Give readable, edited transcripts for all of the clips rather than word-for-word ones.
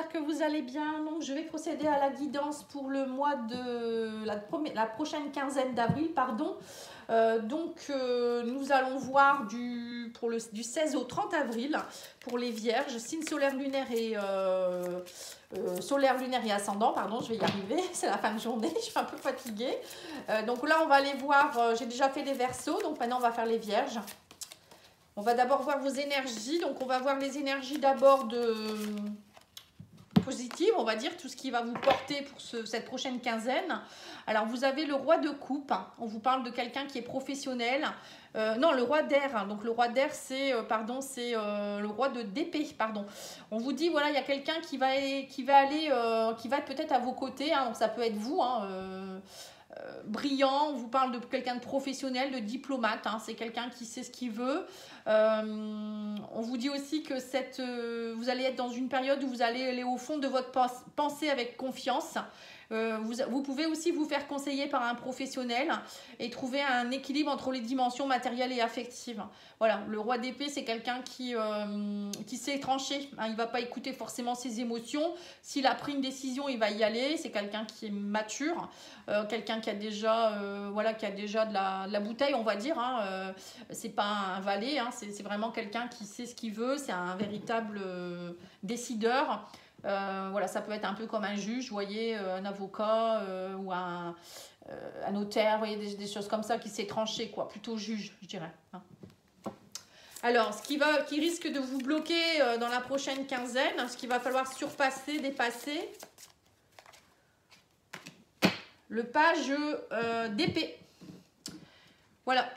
j'espère que vous allez bien. Donc, je vais procéder à la guidance pour le mois de la prochaine quinzaine d'avril, pardon. Nous allons voir du 16 au 30 avril pour les vierges, signe solaire, lunaire et ascendant, pardon, je vais y arriver, c'est la fin de journée, je suis un peu fatiguée. Donc là, on va aller voir, j'ai déjà fait les verseaux, donc maintenant on va faire les vierges. On va d'abord voir vos énergies, donc on va voir les énergies d'abord positives, on va dire, tout ce qui va vous porter pour cette prochaine quinzaine. Alors vous avez le roi de coupe, on vous parle de quelqu'un qui est professionnel, non, le roi d'air, donc le roi d'air c'est le roi d'épée, pardon. On vous dit, voilà, il y a quelqu'un qui va être peut-être à vos côtés, hein, donc ça peut être vous, brillant, on vous parle de quelqu'un de professionnel, de diplomate, hein, c'est quelqu'un qui sait ce qu'il veut. On vous dit aussi que vous allez être dans une période où vous allez aller au fond de votre pensée avec confiance. Vous pouvez aussi vous faire conseiller par un professionnel et trouver un équilibre entre les dimensions matérielles et affectives. Voilà, le roi d'épée, c'est quelqu'un qui sait trancher, hein, il ne va pas écouter forcément ses émotions. S'il a pris une décision, il va y aller. C'est quelqu'un qui est mature, quelqu'un qui a déjà, de la bouteille, on va dire. Hein, c'est pas un valet, hein, c'est vraiment quelqu'un qui sait ce qu'il veut. C'est un véritable décideur. Voilà, ça peut être un peu comme un juge, vous voyez, un avocat ou un notaire, vous voyez, des choses comme ça qui sait trancher, quoi, plutôt juge, je dirais. Hein. Alors, ce qui risque de vous bloquer dans la prochaine quinzaine, ce qu'il va falloir surpasser, dépasser, le page d'épée. Voilà.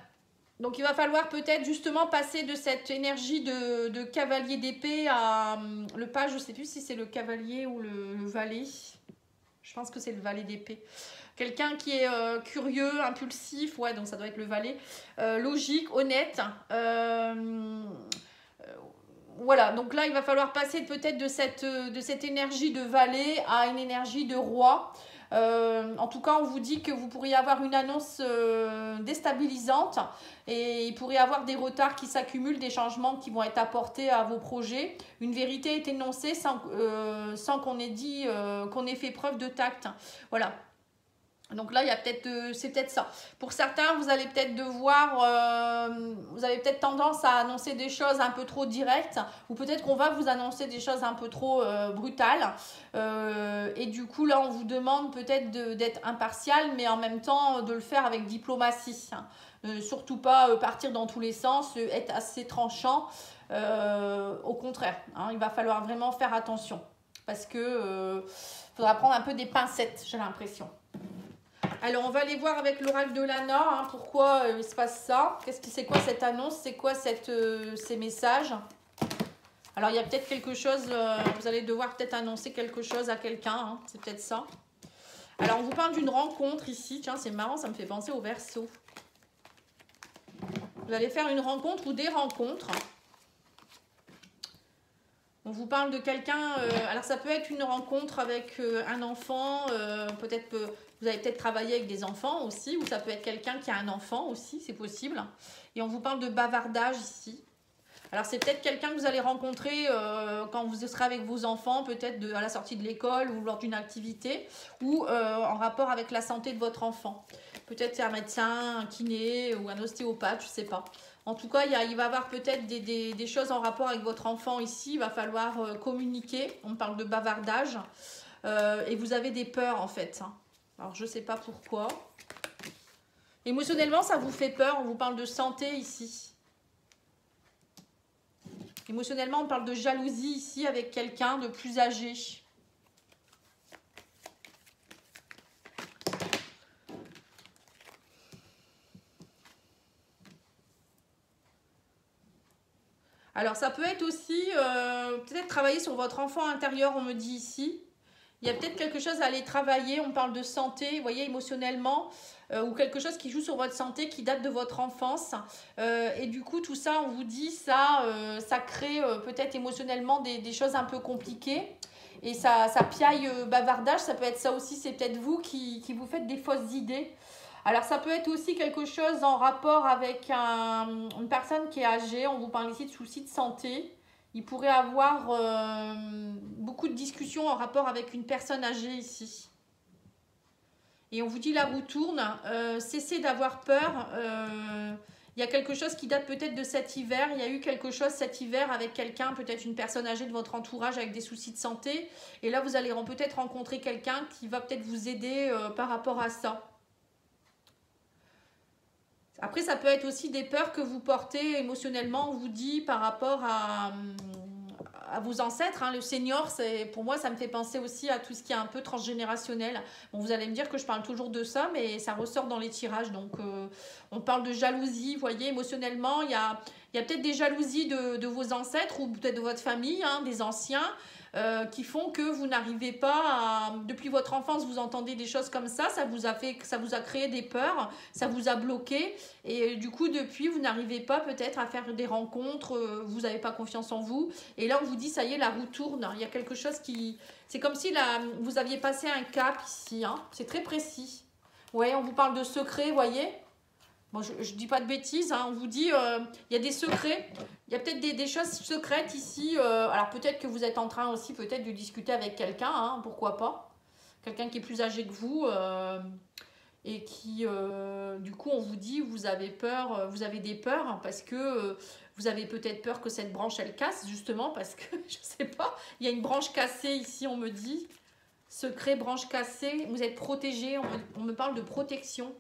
Donc, il va falloir peut-être justement passer de cette énergie de cavalier d'épée à le page, je ne sais plus si c'est le cavalier ou le valet. Je pense que c'est le valet d'épée. Quelqu'un qui est curieux, impulsif, ouais, donc ça doit être le valet. Logique, honnête. Voilà, donc là, il va falloir passer peut-être de cette énergie de valet à une énergie de roi. En tout cas, on vous dit que vous pourriez avoir une annonce déstabilisante et il pourrait y avoir des retards qui s'accumulent, des changements qui vont être apportés à vos projets. Une vérité est énoncée sans qu'on ait fait preuve de tact. Voilà. Donc là, c'est peut-être ça. Pour certains, vous allez peut-être vous avez peut-être tendance à annoncer des choses un peu trop directes, ou peut-être qu'on va vous annoncer des choses un peu trop brutales. Et du coup, là, on vous demande peut-être d'être impartial, mais en même temps de le faire avec diplomatie. Surtout pas partir dans tous les sens, être assez tranchant. Au contraire, hein, il va falloir vraiment faire attention, parce que faudra prendre un peu des pincettes, j'ai l'impression. Alors, on va aller voir avec l'oracle de Lana, hein, pourquoi il se passe ça. C'est quoi cette annonce? C'est quoi ces messages? Alors, il y a peut-être quelque chose, vous allez devoir peut-être annoncer quelque chose à quelqu'un, hein, c'est peut-être ça. Alors, on vous parle d'une rencontre ici. Tiens, c'est marrant, ça me fait penser au Verseau. Vous allez faire une rencontre ou des rencontres. On vous parle de quelqu'un, alors ça peut être une rencontre avec un enfant, peut-être que vous avez peut-être travaillé avec des enfants aussi, ou ça peut être quelqu'un qui a un enfant aussi, c'est possible. Et on vous parle de bavardage ici. Alors c'est peut-être quelqu'un que vous allez rencontrer quand vous serez avec vos enfants, peut-être à la sortie de l'école ou lors d'une activité, ou en rapport avec la santé de votre enfant. Peut-être c'est un médecin, un kiné ou un ostéopathe, je ne sais pas. En tout cas, il va y avoir peut-être des choses en rapport avec votre enfant ici. Il va falloir communiquer. On parle de bavardage. Et vous avez des peurs en fait. Alors, je ne sais pas pourquoi. Émotionnellement, ça vous fait peur. On vous parle de santé ici. Émotionnellement, on parle de jalousie ici avec quelqu'un de plus âgé. Alors, ça peut être aussi, peut-être travailler sur votre enfant intérieur, on me dit ici. Il y a peut-être quelque chose à aller travailler, on parle de santé, vous voyez, émotionnellement, ou quelque chose qui joue sur votre santé, qui date de votre enfance. Et du coup, tout ça, on vous dit, ça crée peut-être émotionnellement des choses un peu compliquées. Et ça piaille bavardage, ça peut être ça aussi, c'est peut-être vous qui vous faites des fausses idées. Alors, ça peut être aussi quelque chose en rapport avec une personne qui est âgée. On vous parle ici de soucis de santé Il pourrait avoir beaucoup de discussions en rapport avec une personne âgée ici. Et on vous dit la roue tourne, cessez d'avoir peur. Il y a quelque chose qui date peut-être de cet hiver. Il y a eu quelque chose cet hiver avec quelqu'un, peut-être une personne âgée de votre entourage avec des soucis de santé. Et là, vous allez peut-être rencontrer quelqu'un qui va peut-être vous aider par rapport à ça. Après, ça peut être aussi des peurs que vous portez émotionnellement, on vous dit, par rapport à vos ancêtres. Hein. Le senior, pour moi, ça me fait penser aussi à tout ce qui est un peu transgénérationnel. Bon, vous allez me dire que je parle toujours de ça, mais ça ressort dans les tirages. Donc, on parle de jalousie, vous voyez, émotionnellement. Il y a peut-être des jalousies de vos ancêtres ou peut-être de votre famille, hein, des anciens, qui font que vous n'arrivez pas à... Depuis votre enfance, vous entendez des choses comme ça vous a créé des peurs, ça vous a bloqué. Et du coup, depuis, vous n'arrivez pas peut-être à faire des rencontres, vous n'avez pas confiance en vous. Et là, on vous dit, ça y est, la roue tourne. Il y a quelque chose qui... C'est comme si vous aviez passé un cap ici. Hein. C'est très précis. Ouais, on vous parle de secrets, vous voyez. Bon, je ne dis pas de bêtises, hein. On vous dit, il y a des secrets, il y a peut-être des choses secrètes ici. Alors peut-être que vous êtes en train aussi peut-être de discuter avec quelqu'un, hein, pourquoi pas. Quelqu'un qui est plus âgé que vous et qui, du coup, on vous dit, vous avez peur, vous avez des peurs hein, parce que vous avez peut-être peur que cette branche, elle casse, justement, parce que, je ne sais pas, il y a une branche cassée ici, on me dit. Secret, branche cassée, vous êtes protégé, on me parle de protection.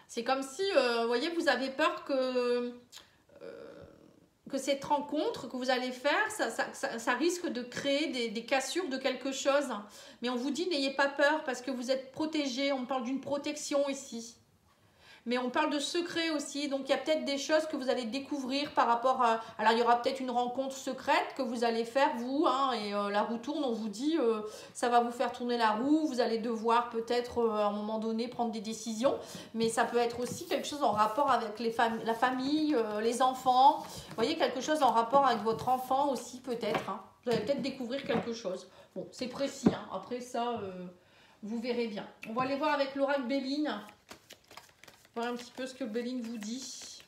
C'est comme si, vous voyez, vous avez peur que cette rencontre que vous allez faire, ça risque de créer des cassures de quelque chose. Mais on vous dit, n'ayez pas peur parce que vous êtes protégé. On parle d'une protection ici. Mais on parle de secrets aussi, donc il y a peut-être des choses que vous allez découvrir par rapport à... Alors il y aura peut-être une rencontre secrète que vous allez faire vous, hein, et la roue tourne, on vous dit, ça va vous faire tourner la roue, vous allez devoir peut-être à un moment donné prendre des décisions, mais ça peut être aussi quelque chose en rapport avec la famille, les enfants, vous voyez, quelque chose en rapport avec votre enfant aussi peut-être, hein. Vous allez peut-être découvrir quelque chose. Bon, c'est précis, hein. Après ça, vous verrez bien. On va aller voir avec l'oracle Béline. Voir un petit peu ce que Béline vous dit.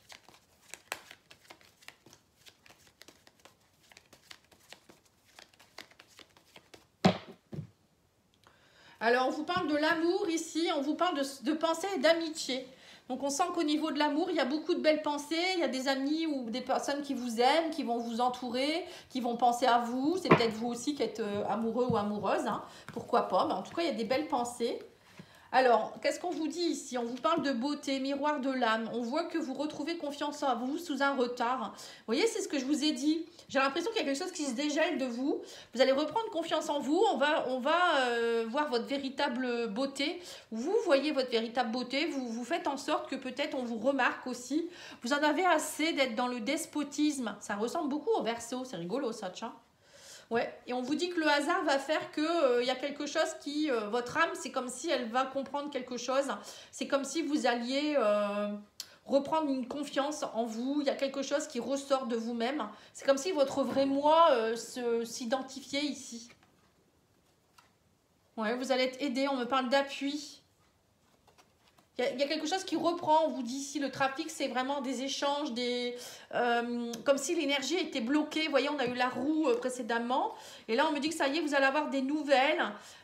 Alors, on vous parle de l'amour ici, on vous parle de pensée et d'amitié. Donc, on sent qu'au niveau de l'amour, il y a beaucoup de belles pensées. Il y a des amis ou des personnes qui vous aiment, qui vont vous entourer, qui vont penser à vous. C'est peut-être vous aussi qui êtes amoureux ou amoureuse, hein. Pourquoi pas. Mais en tout cas, il y a des belles pensées. Alors, qu'est-ce qu'on vous dit ici? On vous parle de beauté, miroir de l'âme. On voit que vous retrouvez confiance en vous sous un retard. Vous voyez, c'est ce que je vous ai dit. J'ai l'impression qu'il y a quelque chose qui se dégèle de vous. Vous allez reprendre confiance en vous. On va voir votre véritable beauté. Vous voyez votre véritable beauté. Vous faites en sorte que peut-être on vous remarque aussi. Vous en avez assez d'être dans le despotisme. Ça ressemble beaucoup au Verseau. C'est rigolo ça, tiens. Ouais, et on vous dit que le hasard va faire que y a quelque chose qui... votre âme, c'est comme si elle va comprendre quelque chose. C'est comme si vous alliez reprendre une confiance en vous. Il y a quelque chose qui ressort de vous-même. C'est comme si votre vrai moi s'identifiait ici. Ouais, vous allez être aidé. On me parle d'appui. Il y a quelque chose qui reprend, on vous dit ici, le trafic, c'est vraiment des échanges, comme si l'énergie était bloquée. Vous voyez, on a eu la roue précédemment. Et là, on me dit que ça y est, vous allez avoir des nouvelles.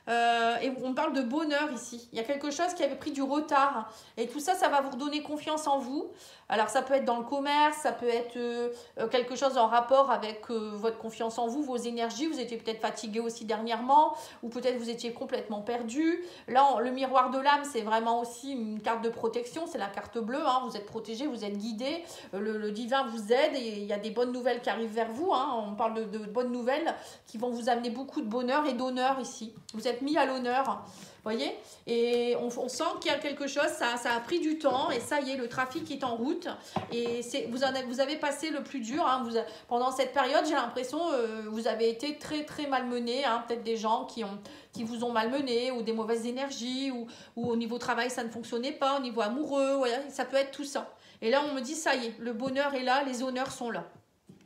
Et on parle de bonheur ici. Il y a quelque chose qui avait pris du retard. Et tout ça, ça va vous redonner confiance en vous. Alors, ça peut être dans le commerce, ça peut être quelque chose en rapport avec votre confiance en vous, vos énergies. Vous étiez peut-être fatigué aussi dernièrement, ou peut-être vous étiez complètement perdu. Là, le miroir de l'âme, c'est vraiment aussi une carte de protection. C'est la carte bleue, hein. Vous êtes protégé, vous êtes guidé. Le divin vous aide et il y a des bonnes nouvelles qui arrivent vers vous, hein. On parle de bonnes nouvelles qui vont vous amener beaucoup de bonheur et d'honneur ici. Vous êtes mis à l'honneur. Voyez, et on sent qu'il y a quelque chose, ça a pris du temps et ça y est, le trafic est en route et vous avez passé le plus dur, hein, pendant cette période, j'ai l'impression vous avez été très très malmené, hein, peut-être des gens qui vous ont malmené ou des mauvaises énergies ou au niveau travail ça ne fonctionnait pas, au niveau amoureux, ouais, ça peut être tout ça. Et là on me dit ça y est, le bonheur est là, les honneurs sont là.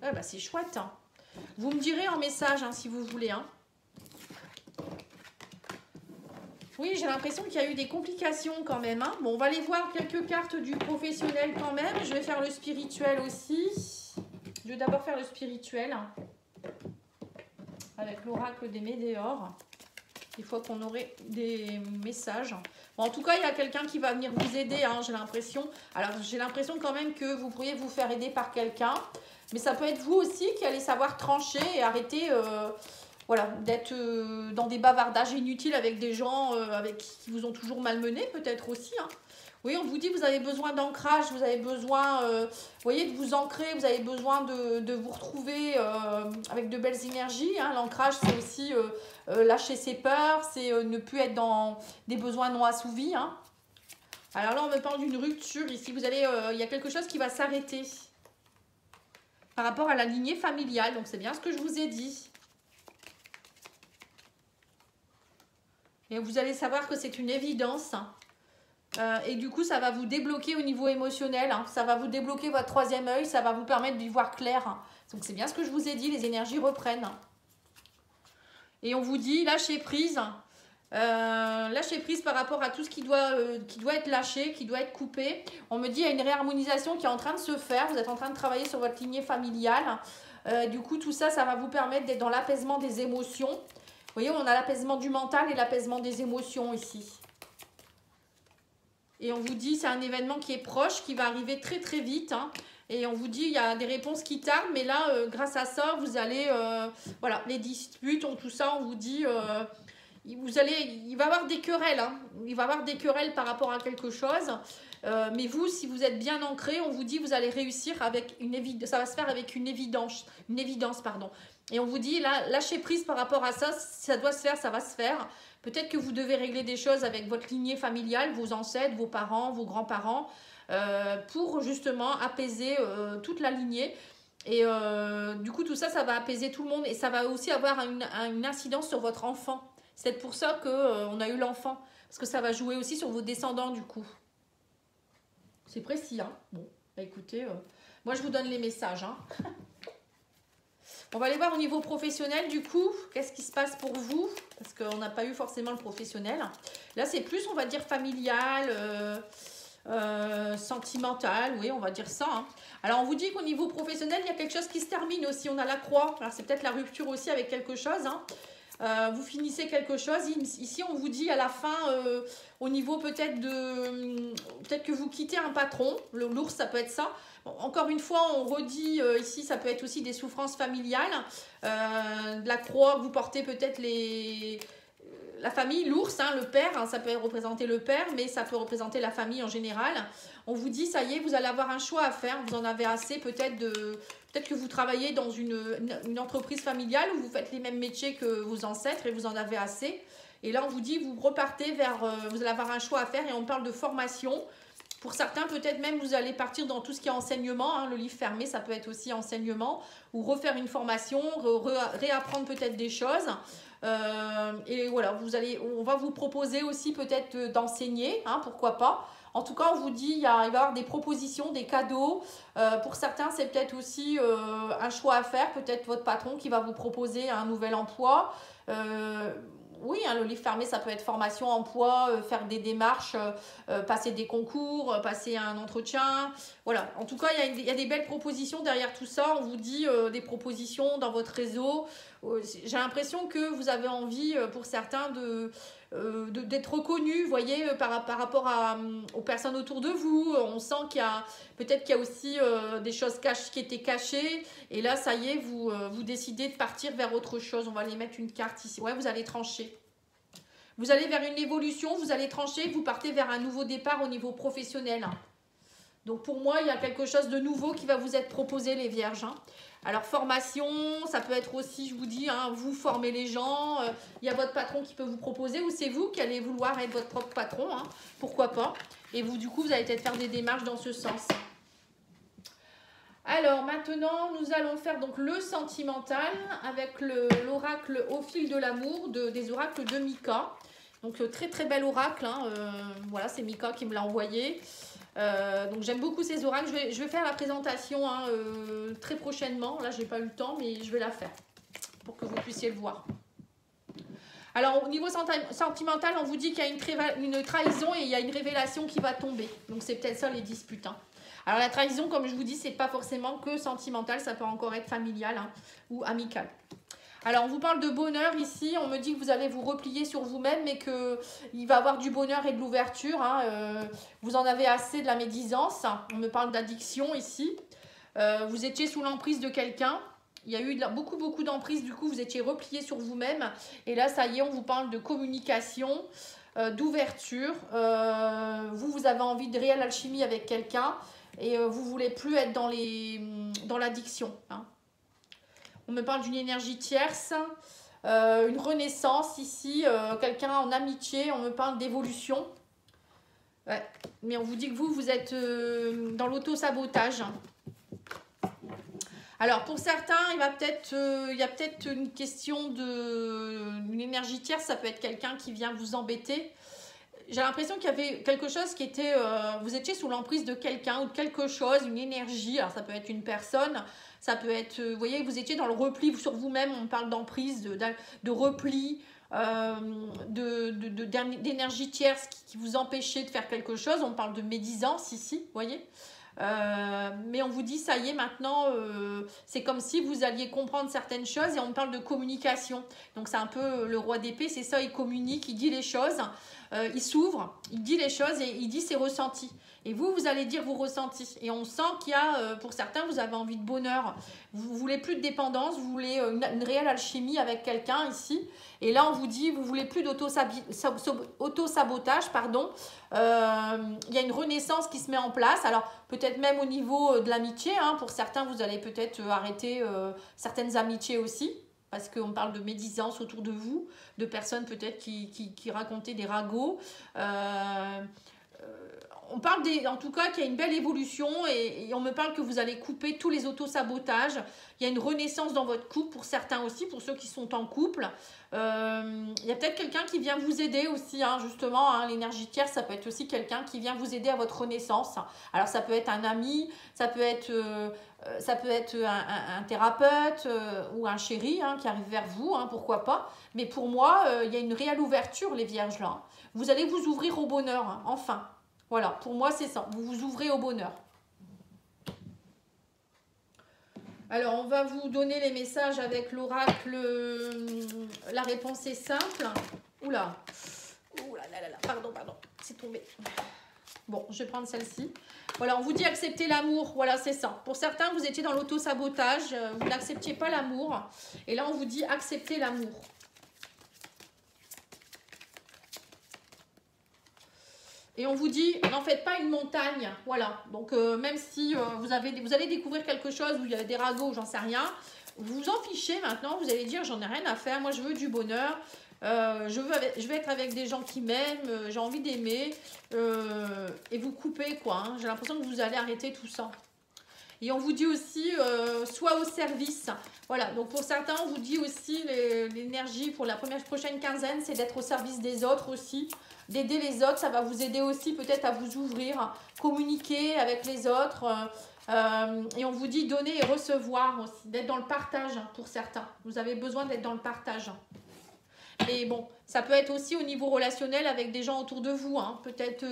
Ah, bah, c'est chouette, hein. Vous me direz en message hein, si vous voulez, hein. Oui, j'ai l'impression qu'il y a eu des complications quand même. Hein. Bon, on va aller voir quelques cartes du professionnel quand même. Je vais faire le spirituel aussi. Je vais d'abord faire le spirituel. Avec l'oracle des Médéors. Des fois qu'on aurait des messages. Bon, en tout cas, il y a quelqu'un qui va venir vous aider, hein, j'ai l'impression. Alors, j'ai l'impression quand même que vous pourriez vous faire aider par quelqu'un. Mais ça peut être vous aussi qui allez savoir trancher et arrêter voilà, d'être dans des bavardages inutiles avec des gens qui vous ont toujours malmené, peut-être aussi. Hein. Oui, on vous dit que vous avez besoin d'ancrage, vous avez besoin voyez, de vous ancrer, vous avez besoin de vous retrouver avec de belles énergies. Hein. L'ancrage, c'est aussi lâcher ses peurs, c'est ne plus être dans des besoins non assouvis. Hein. Alors là, on me parle d'une rupture ici. Vous allez, il y a quelque chose qui va s'arrêter par rapport à la lignée familiale. Donc, c'est bien ce que je vous ai dit. Et vous allez savoir que c'est une évidence. Et du coup, ça va vous débloquer au niveau émotionnel. Hein. Ça va vous débloquer votre troisième œil. Ça va vous permettre d'y voir clair. Hein. Donc, c'est bien ce que je vous ai dit. Les énergies reprennent. Et on vous dit, lâchez prise. Lâchez prise par rapport à tout ce qui doit être lâché, qui doit être coupé. On me dit, il y a une réharmonisation qui est en train de se faire. Vous êtes en train de travailler sur votre lignée familiale. Du coup, tout ça, ça va vous permettre d'être dans l'apaisement des émotions. Vous voyez, on a l'apaisement du mental et l'apaisement des émotions ici. Et on vous dit, c'est un événement qui est proche, qui va arriver très très vite. Hein. Et on vous dit, il y a des réponses qui tardent, mais là, grâce à ça, vous allez, voilà, les disputes, tout ça, on vous dit, il va y avoir des querelles. Hein. Il va y avoir des querelles par rapport à quelque chose. Mais vous, si vous êtes bien ancré, on vous dit, vous allez réussir avec une évidence. Ça va se faire avec une évidence, pardon. Et on vous dit, là, lâchez prise par rapport à ça. Ça doit se faire, ça va se faire. Peut-être que vous devez régler des choses avec votre lignée familiale, vos ancêtres, vos parents, vos grands-parents, pour justement apaiser toute la lignée. Et du coup, tout ça, ça va apaiser tout le monde. Et ça va aussi avoir une incidence sur votre enfant. C'est pour ça qu'on a eu l'enfant. Parce que ça va jouer aussi sur vos descendants, du coup. C'est précis, hein. Bon, bah écoutez, moi, je vous donne les messages, hein. On va aller voir au niveau professionnel, du coup, qu'est-ce qui se passe pour vous? Parce qu'on n'a pas eu forcément le professionnel. Là, c'est plus, on va dire, familial, sentimental, oui, on va dire ça. Hein. Alors, on vous dit qu'au niveau professionnel, il y a quelque chose qui se termine aussi. On a la croix. Alors, c'est peut-être la rupture aussi avec quelque chose, hein. Vous finissez quelque chose. Ici, on vous dit à la fin, au niveau peut-être que vous quittez un patron. L'ours, ça peut être ça. Bon, encore une fois, on redit ici, ça peut être aussi des souffrances familiales. De la croix, vous portez peut-être la famille, l'ours, hein, le père, hein, ça peut représenter le père, mais ça peut représenter la famille en général. On vous dit, ça y est, vous allez avoir un choix à faire. Vous en avez assez peut-être que vous travaillez dans une entreprise familiale où vous faites les mêmes métiers que vos ancêtres et vous en avez assez. Et là, on vous dit, vous repartez vers, vous allez avoir un choix à faire et on parle de formation. Pour certains, peut-être même, vous allez partir dans tout ce qui est enseignement. Hein, le livre fermé, ça peut être aussi enseignement ou refaire une formation, réapprendre peut-être des choses. Et voilà, on va vous proposer aussi peut-être d'enseigner, hein, pourquoi pas. En tout cas, on vous dit, il va y avoir des propositions, des cadeaux. Pour certains, c'est peut-être aussi un choix à faire. Peut-être votre patron qui va vous proposer un nouvel emploi. Oui, hein, le livre fermé, ça peut être formation, emploi, faire des démarches, passer des concours, passer un entretien. Voilà, en tout cas, il y a des belles propositions derrière tout ça. On vous dit des propositions dans votre réseau. J'ai l'impression que vous avez envie, pour certains, d'être reconnus, vous voyez, par rapport aux personnes autour de vous. On sent qu'il y a aussi des choses qui étaient cachées. Et là, ça y est, vous décidez de partir vers autre chose. On va aller mettre une carte ici. Ouais, vous allez trancher. Vous allez vers une évolution, vous allez trancher, vous partez vers un nouveau départ au niveau professionnel. Donc pour moi, il y a quelque chose de nouveau qui va vous être proposé, les vierges. Hein. Alors formation, ça peut être aussi, je vous dis, hein, vous formez les gens. Il y a votre patron qui peut vous proposer ou c'est vous qui allez vouloir être votre propre patron. Hein, pourquoi pas. Et vous, du coup, vous allez peut-être faire des démarches dans ce sens. Alors maintenant, nous allons faire donc le sentimental avec l'oracle au fil de l'amour des oracles de Mika. Donc très très bel oracle. Hein, voilà, c'est Mika qui me l'a envoyé. Donc j'aime beaucoup ces oracles. Je vais faire la présentation hein, très prochainement. Là, je n'ai pas eu le temps, mais je vais la faire pour que vous puissiez le voir. Alors, au niveau sentimental, on vous dit qu'il y a une trahison et il y a une révélation qui va tomber. Donc, c'est peut-être ça les disputes. Hein. Alors, la trahison, comme je vous dis, c'est pas forcément que sentimental, ça peut encore être familial hein, ou amical. Alors, on vous parle de bonheur ici. On me dit que vous allez vous replier sur vous-même, mais qu'il va y avoir du bonheur et de l'ouverture. Hein. Vous en avez assez de la médisance. On me parle d'addiction ici. Vous étiez sous l'emprise de quelqu'un. Il y a eu beaucoup d'emprise. Du coup, vous étiez replié sur vous-même. Et là, ça y est, on vous parle de communication, d'ouverture. Vous avez envie de réelle alchimie avec quelqu'un. Et vous ne voulez plus être dans l'addiction. Hein. On me parle d'une énergie tierce, une renaissance ici, quelqu'un en amitié, on me parle d'évolution. Ouais. Mais on vous dit que vous êtes dans l'auto-sabotage. Alors pour certains, il y a peut-être une question d'une énergie tierce, ça peut être quelqu'un qui vient vous embêter. J'ai l'impression qu'il y avait quelque chose qui était... vous étiez sous l'emprise de quelqu'un ou de quelque chose, une énergie. Alors ça peut être une personne, ça peut être... vous voyez, vous étiez dans le repli sur vous-même. On parle d'emprise, de repli, d'énergie tierce qui vous empêchait de faire quelque chose. On parle de médisance ici, vous voyez. Mais on vous dit, ça y est, maintenant, c'est comme si vous alliez comprendre certaines choses et on parle de communication. Donc c'est un peu le roi d'épée, c'est ça, il communique, il dit les choses. Il s'ouvre, il dit les choses et il dit ses ressentis. Et vous allez dire vos ressentis. Et on sent qu'il y a, pour certains, vous avez envie de bonheur. Vous ne voulez plus de dépendance, vous voulez une réelle alchimie avec quelqu'un ici. Et là, on vous dit, vous ne voulez plus d'auto-sabotage, pardon. Il y a une renaissance qui se met en place. Alors, peut-être même au niveau de l'amitié. Hein, pour certains, vous allez peut-être arrêter certaines amitiés aussi. Parce qu'on parle de médisance autour de vous, de personnes peut-être qui racontaient des ragots. On parle en tout cas qu'il y a une belle évolution et on me parle que vous allez couper tous les auto-sabotages. Il y a une renaissance dans votre couple pour certains aussi, pour ceux qui sont en couple. Il y a peut-être quelqu'un qui vient vous aider aussi, hein, justement. Hein, l'énergie tierce, ça peut être aussi quelqu'un qui vient vous aider à votre renaissance. Alors ça peut être un ami, ça peut être un thérapeute ou un chéri hein, qui arrive vers vous, hein, pourquoi pas. Mais pour moi, il y a une réelle ouverture, les vierges là. Vous allez vous ouvrir au bonheur, hein, enfin. Voilà, pour moi c'est ça, vous vous ouvrez au bonheur. Alors on va vous donner les messages avec l'oracle, la réponse est simple. Oula, pardon, c'est tombé. Bon, je vais prendre celle-ci. Voilà, on vous dit accepter l'amour, voilà c'est ça. Pour certains, vous étiez dans l'auto-sabotage, vous n'acceptiez pas l'amour. Et là on vous dit accepter l'amour. Et on vous dit, n'en faites pas une montagne. Voilà. Donc, même si vous allez découvrir quelque chose où il y a des ragots, j'en sais rien, vous vous en fichez maintenant. Vous allez dire, j'en ai rien à faire. Moi, je veux du bonheur. Je veux être avec des gens qui m'aiment. J'ai envie d'aimer. Et vous coupez, quoi. Hein. J'ai l'impression que vous allez arrêter tout ça. Et on vous dit aussi, soit au service. Voilà, donc pour certains, on vous dit aussi l'énergie pour la prochaine quinzaine, c'est d'être au service des autres aussi. D'aider les autres, ça va vous aider aussi peut-être à vous ouvrir, communiquer avec les autres. Et on vous dit donner et recevoir aussi, d'être dans le partage pour certains. Vous avez besoin d'être dans le partage. Et bon, ça peut être aussi au niveau relationnel avec des gens autour de vous. Hein. Peut-être...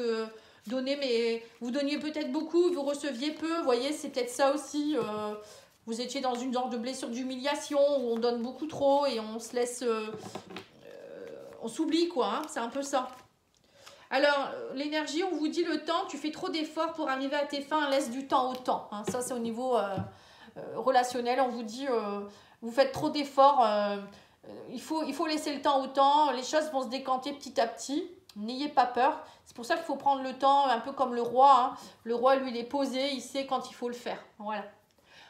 donner, mais vous donniez peut-être beaucoup, vous receviez peu, vous voyez, c'est peut-être ça aussi. Vous étiez dans une sorte de blessure d'humiliation où on donne beaucoup trop et on se laisse, on s'oublie quoi, hein, c'est un peu ça. Alors, l'énergie, on vous dit le temps, tu fais trop d'efforts pour arriver à tes fins, laisse du temps au temps. Hein, ça, c'est au niveau relationnel, on vous dit, vous faites trop d'efforts, il faut laisser le temps au temps, les choses vont se décanter petit à petit. N'ayez pas peur. C'est pour ça qu'il faut prendre le temps, un peu comme le roi. Hein. Le roi, lui, il est posé, il sait quand il faut le faire. Voilà.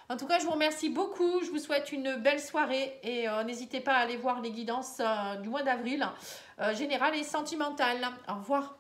En tout cas, je vous remercie beaucoup. Je vous souhaite une belle soirée. Et n'hésitez pas à aller voir les guidances du mois d'avril, générales et sentimentales. Au revoir.